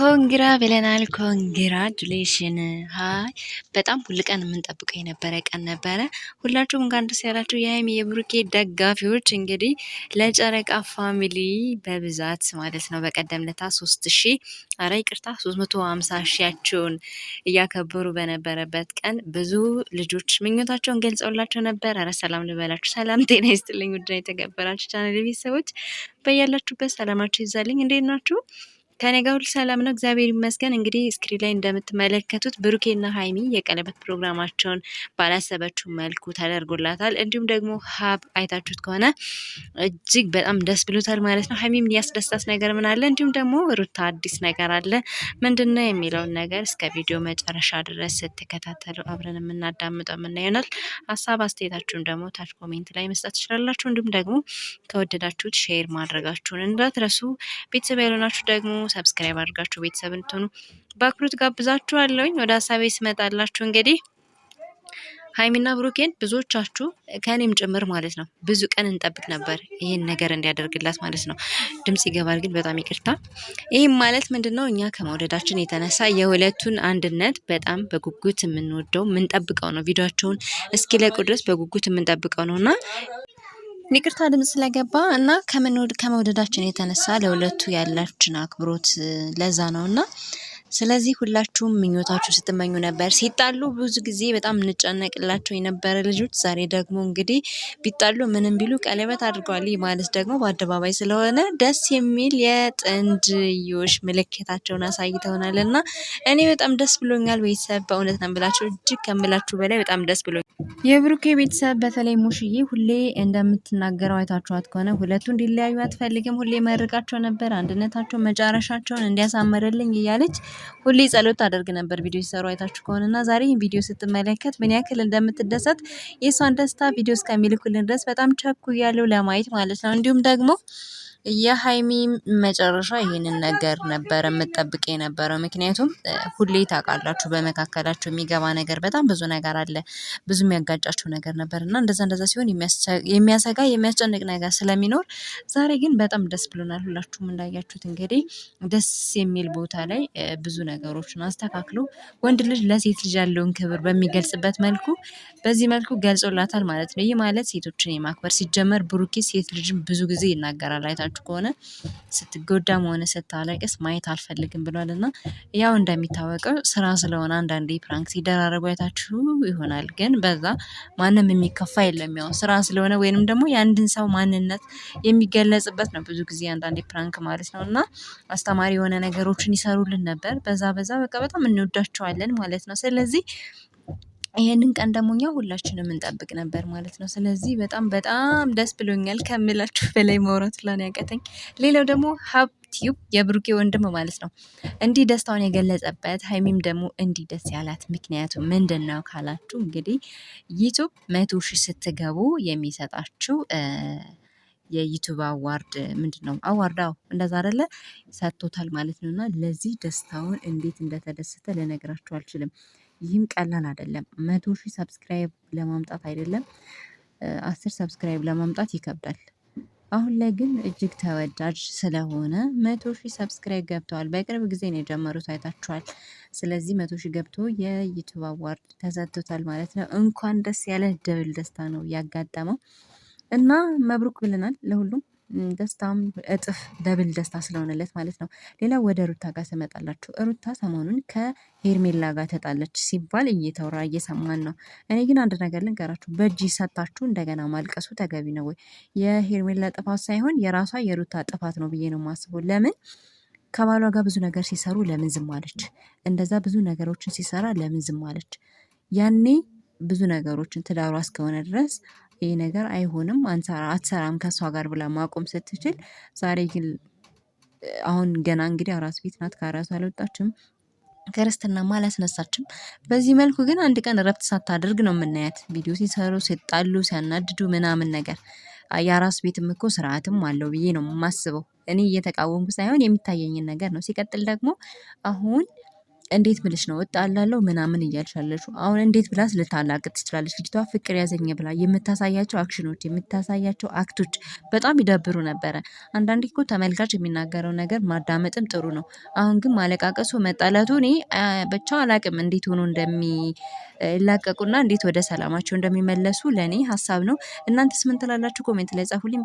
ኮንግራ ብለናል። ኮንግራጁሌሽን ሀይ በጣም ሁል ቀን የምንጠብቀው የነበረ ቀን ነበረ። ሁላችሁም እንኳን ደስ ያላችሁ የሀይሚ የብሩኬ ደጋፊዎች። እንግዲህ ለጨረቃ ፋሚሊ በብዛት ማለት ነው በቀደም ለታ 350 ሺያቸውን እያከበሩ በነበረበት ቀን ብዙ ልጆች ምኞታቸውን ገልጸውላቸው ነበር። አረ ሰላም ልበላችሁ። ሰላም ጤና ይስጥልኝ ውድና የተከበራችሁ ቻናል ቤተሰቦች በያላችሁበት ሰላማችሁ ይዛልኝ። እንዴት ናችሁ? ከኔ ጋር ሁሉ ሰላም ነው፣ እግዚአብሔር ይመስገን። እንግዲህ ስክሪን ላይ እንደምትመለከቱት ብሩኬና ሀይሚ የቀለበት ፕሮግራማቸውን ባላሰበችው መልኩ ተደርጎላታል። እንዲሁም ደግሞ ሀብ አይታችሁት ከሆነ እጅግ በጣም ደስ ብሎታል ማለት ነው። ሀይሚም ያስደስታት ነገር ምን አለ፣ እንዲሁም ደግሞ ሩታ አዲስ ነገር አለ ምንድነው የሚለውን ነገር እስከ ቪዲዮ መጨረሻ ድረስ ስትከታተሉ አብረን የምናዳምጠው የምናየው ይሆናል። ሀሳብ አስተያየታችሁን ደግሞ ታች ኮሜንት ላይ መስጠት ትችላላችሁ። እንዲሁም ደግሞ ከወደዳችሁት ሼር ማድረጋችሁን እንዳትረሱ። ቤተሰብ ያልሆናችሁ ደግሞ ሰብስክራይብ አድርጋችሁ ቤተሰብ እንድትሆኑ በአክብሮት ጋብዛችኋለሁኝ። ወደ ሀሳቤ ስመጣላችሁ እንግዲህ ሀይሚና ብሩኬን ብዙዎቻችሁ ከኔም ጭምር ማለት ነው ብዙ ቀን እንጠብቅ ነበር ይሄን ነገር እንዲያደርግላት ማለት ነው። ድምጽ ይገባል ግን በጣም ይቅርታ። ይህም ማለት ምንድነው እኛ ከመውደዳችን የተነሳ የሁለቱን አንድነት በጣም በጉጉት የምንወደው የምንጠብቀው ነው። ቪዲዮቸውን እስኪለቁ ድረስ በጉጉት የምንጠብቀው ነው እና ይቅርታ ድምጽ ስለገባ እና ከመውደዳችን የተነሳ ለሁለቱ ያላችን አክብሮት ለዛ ነውና ስለዚህ ሁላችሁም ምኞታችሁ ስትመኙ ነበር። ሲጣሉ ብዙ ጊዜ በጣም እንጨነቅላቸው የነበረ ልጆች ዛሬ ደግሞ እንግዲህ ቢጣሉ ምንም ቢሉ ቀለበት አድርገዋል። ማለት ደግሞ በአደባባይ ስለሆነ ደስ የሚል የጥንድዮሽ ምልክታቸውን አሳይተውናል እና እኔ በጣም ደስ ብሎኛል። ቤተሰብ በእውነት ነው ብላችሁ እጅግ ከምላችሁ በላይ በጣም ደስ ብሎኛል። የብሩኬ ቤተሰብ በተለይ ሙሽዬ ሁሌ እንደምትናገረው አይታችኋት ከሆነ ሁለቱ እንዲለያዩ አትፈልግም። ሁሌ መርቃቸው ነበር አንድነታቸውን መጨረሻቸውን እንዲያሳምርልኝ እያለች ሁሌ ጸሎት ታደርግ ነበር ቪዲዮ ሲሰሩ አይታችሁ ከሆነና ዛሬ ቪዲዮ ስትመለከት ምን ያክል እንደምትደሰት የሷን ደስታ ቪዲዮ እስከሚልኩልን ድረስ በጣም ቸኩያለሁ ለማየት ማለት ነው። እንዲሁም ደግሞ የሀይሚ መጨረሻ ይሄንን ነገር ነበር የምጠብቅ የነበረው። ምክንያቱም ሁሌ ታውቃላችሁ በመካከላቸው የሚገባ ነገር በጣም ብዙ ነገር አለ፣ ብዙ የሚያጋጫቸው ነገር ነበር እና እንደዛ ሲሆን የሚያሰጋ የሚያስጨንቅ ነገር ስለሚኖር ዛሬ ግን በጣም ደስ ብሎናል። ሁላችሁም እንዳያችሁት እንግዲህ ደስ የሚል ቦታ ላይ ብዙ ነገሮችን አስተካክሎ ወንድ ልጅ ለሴት ልጅ ያለውን ክብር በሚገልጽበት መልኩ በዚህ መልኩ ገልጾላታል ማለት ነው። ይህ ማለት ሴቶችን የማክበር ሲጀመር ብሩኬ ሴት ልጅን ብዙ ጊዜ ይናገራል አይታችሁ ከሆነ ስትጎዳም ሆነ ስታለቅስ ማየት አልፈልግም ብሏል እና ያው እንደሚታወቀው ስራ ስለሆነ አንዳንዴ ፕራንክ ሲደራረጉ አይታችሁ ይሆናል። ግን በዛ ማንም የሚከፋ የለም ያው ስራ ስለሆነ ወይንም ደግሞ የአንድን ሰው ማንነት የሚገለጽበት ነው ብዙ ጊዜ አንዳንዴ ፕራንክ ማለት ነው እና አስተማሪ የሆነ ነገሮችን ይሰሩልን ነበር። በዛ በቃ በጣም እንወዳቸዋለን ማለት ነው። ስለዚህ ይሄንን ቀን ደግሞ እኛ ሁላችንም እንጠብቅ ነበር ማለት ነው። ስለዚህ በጣም ደስ ብሎኛል ከምላችሁ በላይ ማውራት ላን ያቀተኝ። ሌላው ደግሞ ሀብቲዩብ የብሩኬ ወንድም ማለት ነው እንዲህ ደስታውን የገለጸበት ሀይሚም ደግሞ እንዲህ ደስ ያላት ምክንያቱ ምንድነው ካላችሁ እንግዲህ ዩቲዩብ 100 ሺህ ስትገቡ የሚሰጣችሁ የዩቲዩብ አዋርድ ምንድነው አዋርዳው እንደዛ አይደለ ሰጥቶታል ማለት ነውና ለዚህ ደስታውን እንዴት እንደተደሰተ ልነግራችሁ አልችልም። ይህም ቀላል አይደለም። 100 ሺህ ሰብስክራይብ ለማምጣት አይደለም 10 ሰብስክራይብ ለማምጣት ይከብዳል። አሁን ላይ ግን እጅግ ተወዳጅ ስለሆነ 100 ሺህ ሰብስክራይብ ገብተዋል። በቅርብ ጊዜ ነው የጀመሩት አይታችኋል። ስለዚህ 100 ሺህ ገብቶ የዩቲዩብ አዋርድ ተሰጥቶታል ማለት ነው። እንኳን ደስ ያለ ደብል ደስታ ነው ያጋጠመው እና መብሩክ ብለናል ለሁሉም ደስታም እጥፍ ደብል ደስታ ስለሆነለት ማለት ነው። ሌላ ወደ ሩታ ጋር ትመጣላችሁ። ሩታ ሰሞኑን ከሄርሜላ ጋር ተጣለች ሲባል እየተወራ እየሰማን ነው። እኔ ግን አንድ ነገር ልንገራችሁ፣ በእጅ ሰታችሁ እንደገና ማልቀሱ ተገቢ ነው ወይ? የሄርሜላ ጥፋት ሳይሆን የራሷ የሩታ ጥፋት ነው ብዬ ነው የማስበው። ለምን ከባሏ ጋር ብዙ ነገር ሲሰሩ ለምን ዝም አለች? እንደዛ ብዙ ነገሮችን ሲሰራ ለምን ዝም አለች? ያኔ ብዙ ነገሮችን ትዳሯ እስከሆነ ድረስ ይህ ነገር አይሆንም አትሰራም ከሷ ጋር ብላ ማቆም ስትችል፣ ዛሬ ግን አሁን ገና እንግዲህ አራስ ቤት ናት፣ ከአራሱ አልወጣችም፣ ክርስትናም አላስነሳችም። በዚህ መልኩ ግን አንድ ቀን እረፍት ሳታደርግ ነው የምናያት ቪዲዮ ሲሰሩ ሲጣሉ ሲያናድዱ ምናምን ነገር። የአራስ ቤትም እኮ ስርዓትም አለው ብዬ ነው የማስበው። እኔ እየተቃወምኩ ሳይሆን የሚታየኝን ነገር ነው። ሲቀጥል ደግሞ አሁን እንዴት ብልሽ ነው እጣላለሁ ምናምን እያልሽ ያለሽው? አሁን እንዴት ብላስ ልታላቅቅ ትችላለች? ልጅቷ ፍቅር ያዘኝ ብላ የምታሳያቸው አክሽኖች የምታሳያቸው አክቶች በጣም ይደብሩ ነበረ። አንዳንዴ እኮ ተመልካች የሚናገረው ነገር ማዳመጥም ጥሩ ነው። አሁን ግን ማለቃቀሱ መጣላቱ እኔ ብቻ አላቅም እንዴት ሆኖ እንደሚላቀቁና እንዴት ወደ ሰላማቸው እንደሚመለሱ ለእኔ ሀሳብ ነው። እናንተስ ምን ትላላችሁ? ኮሜንት ላይ ጻፉልኝ።